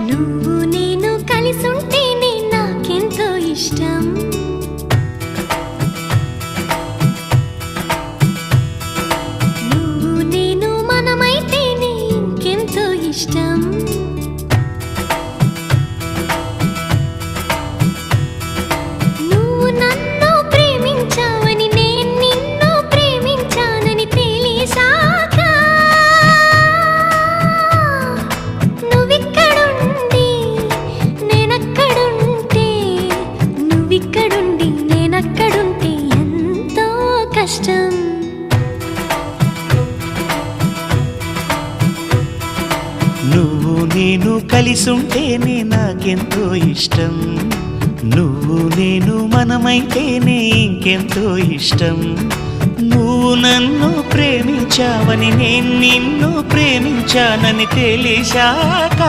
నువ్వు నేను కలిసుంటేనే నాకెంతో ఇష్టం. నువ్వు నేను మనమైతేనే ఇంకెంతో ఇష్టం. నువ్వు నన్ను ప్రేమించావని నేను నిన్ను ప్రేమించానని తెలిసాక నువ్విక్కడుండి నేనక్కడుంటే నువ్విక్కడుండి నేనక్కడుంటే ఎంతో కష్టం. నువ్వు నేను కలిసుంటేనే నాకెంతో ఇష్టం. నువ్వు నేను మనమైతేనే ఇంకెంతో ఇష్టం. నువ్వు నన్ను ప్రేమించావని నేను నిన్ను ప్రేమించానని తెలిసాక